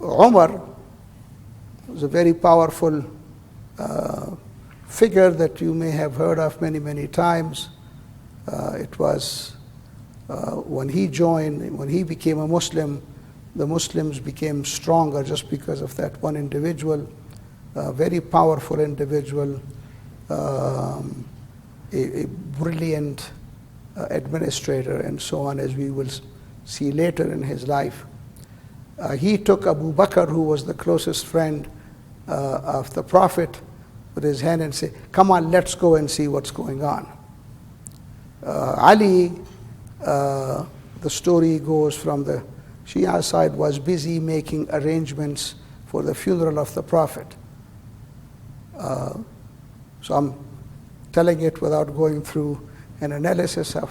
Umar was a very powerful figure that you may have heard of many, many times. It was when he joined, when he became a Muslim, the Muslims became stronger just because of that one individual, a very powerful individual, a brilliant administrator, and so on, as we will see later in his life. He took Abu Bakr, who was the closest friend of the Prophet, with his hand and said, "Come on, let's go and see what's going on." Ali, the story goes from the Shia side, was busy making arrangements for the funeral of the Prophet. So I'm telling it without going through an analysis of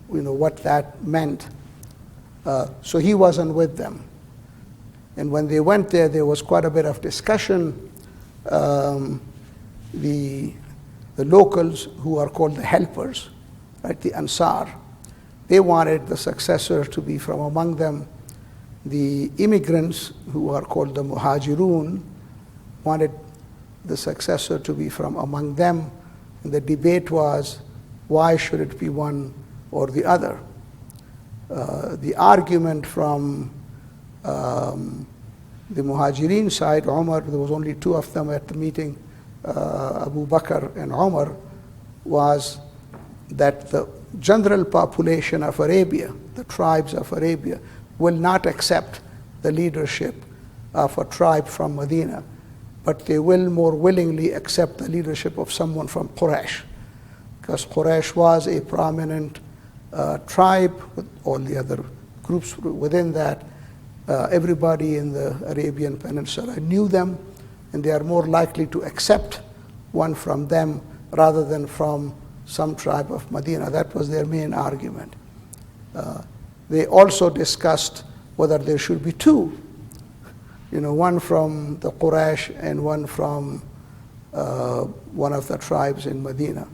what that meant. So he wasn't with them. And when they went there, there was quite a bit of discussion. The locals, who are called the helpers, right, the Ansar, they wanted the successor to be from among them. The immigrants, who are called the Muhajirun, wanted the successor to be from among them. And the debate was, why should it be one or the other? The argument from the Muhajirin side, Umar, there was only two of them at the meeting, Abu Bakr and Umar, was that the general population of Arabia, the tribes of Arabia, will not accept the leadership of a tribe from Medina, but they will more willingly accept the leadership of someone from Quresh, because Quresh was a prominent tribe with all the other groups within that. Everybody in the Arabian Peninsula knew them, and they are more likely to accept one from them rather than from some tribe of Medina. That was their main argument. They also discussed whether there should be two, one from the Quresh and one from one of the tribes in Medina.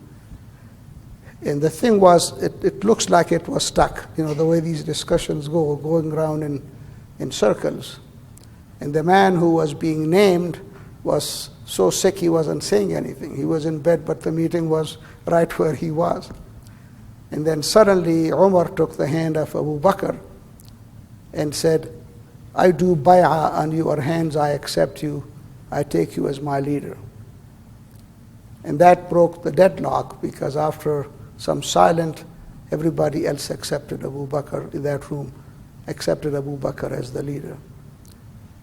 And the thing was, it looks like it was stuck, the way these discussions go, going around in circles. And the man who was being named was so sick he wasn't saying anything. He was in bed, but the meeting was right where he was. And then suddenly Umar took the hand of Abu Bakr and said, "I do bay'ah on your hands, I accept you, I take you as my leader." And that broke the deadlock, because after some silence, everybody else accepted Abu Bakr in that room, accepted Abu Bakr as the leader.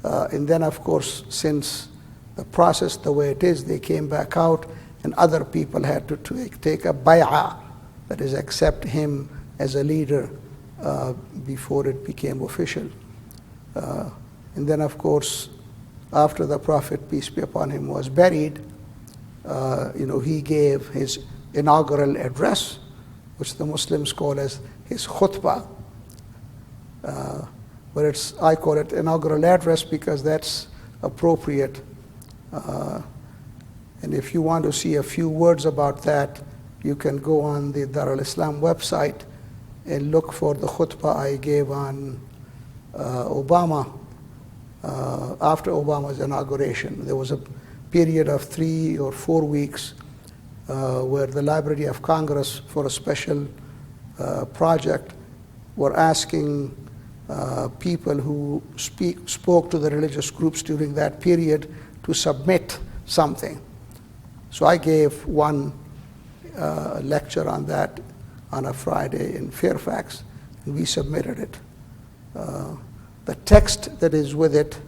And then, of course, since the process the way it is, they came back out, and other people had to take a bay'ah, that is, accept him as a leader before it became official. And then, of course, after the Prophet, peace be upon him, was buried, he gave his inaugural address, which the Muslims call as his khutbah. But I call it inaugural address because that's appropriate. And if you want to see a few words about that, you can go on the Dar al-Islam website and look for the khutbah I gave on Obama, after Obama's inauguration. There was a period of 3 or 4 weeks where the Library of Congress, for a special project, were asking people who spoke to the religious groups during that period to submit something. So I gave one lecture on that on a Friday in Fairfax, and we submitted it. The text that is with it,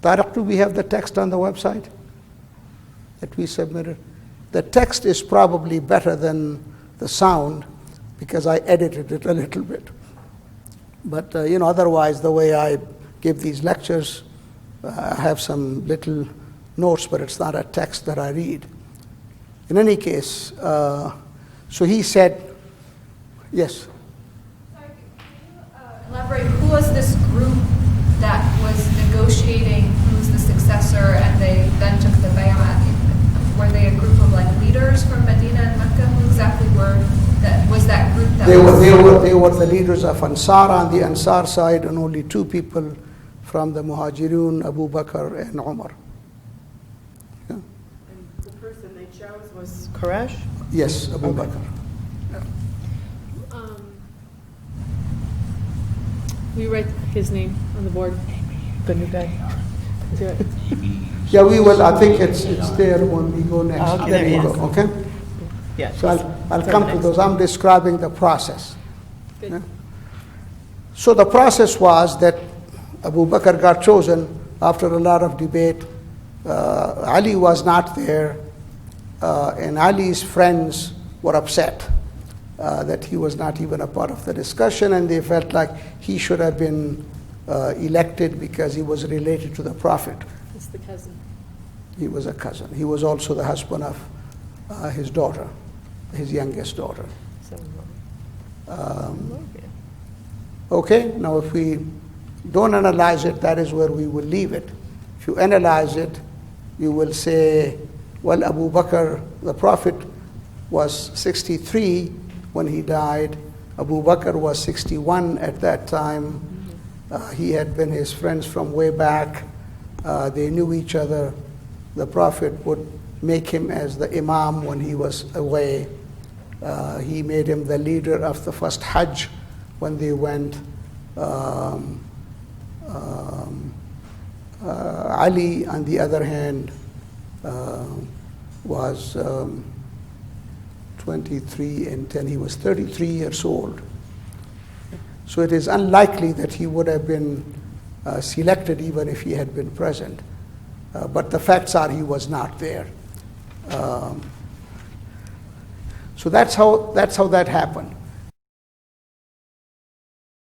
Tariq, do we have the text on the website that we submitted? The text is probably better than the sound because I edited it a little bit. But otherwise, the way I give these lectures, I have some little notes, but it's not a text that I read. In any case, so he said, yes? Sorry, can you elaborate, who was this group that was negotiating who's the successor, and they then took the Bayah? Were they a group of leaders from Medina and Mecca? Who exactly was that group that they were the leaders of Ansar on the Ansar side, and only 2 people from the Muhajirun, Abu Bakr and Umar. Yeah. And the person they chose was Quresh? Yes, Abu Okay. Bakr. Will you write his name on the board? The new guy. Do it. Yeah, we will. I think it's there when we go next. Okay, there he we go, is. okay? Yeah. So I'll it's come over to next. those. I'm describing the process. Good. Yeah. So the process was that Abu Bakr got chosen after a lot of debate. Ali was not there, and Ali's friends were upset that he was not even a part of the discussion, and they felt like he should have been elected because he was related to the Prophet. It's the cousin. He was a cousin. He was also the husband of his daughter, his youngest daughter. Okay, now if we don't analyze it, that is where we will leave it. If you analyze it, you will say, well, Abu Bakr, the Prophet, was 63 when he died. Abu Bakr was 61 at that time. He had been his friends from way back. They knew each other. The Prophet would make him as the Imam when he was away. He made him the leader of the first Hajj when they went. Ali, on the other hand, was 23 and 10. He was 33 years old. So it is unlikely that he would have been selected even if he had been present. But the facts are he was not there. So that's how that happened.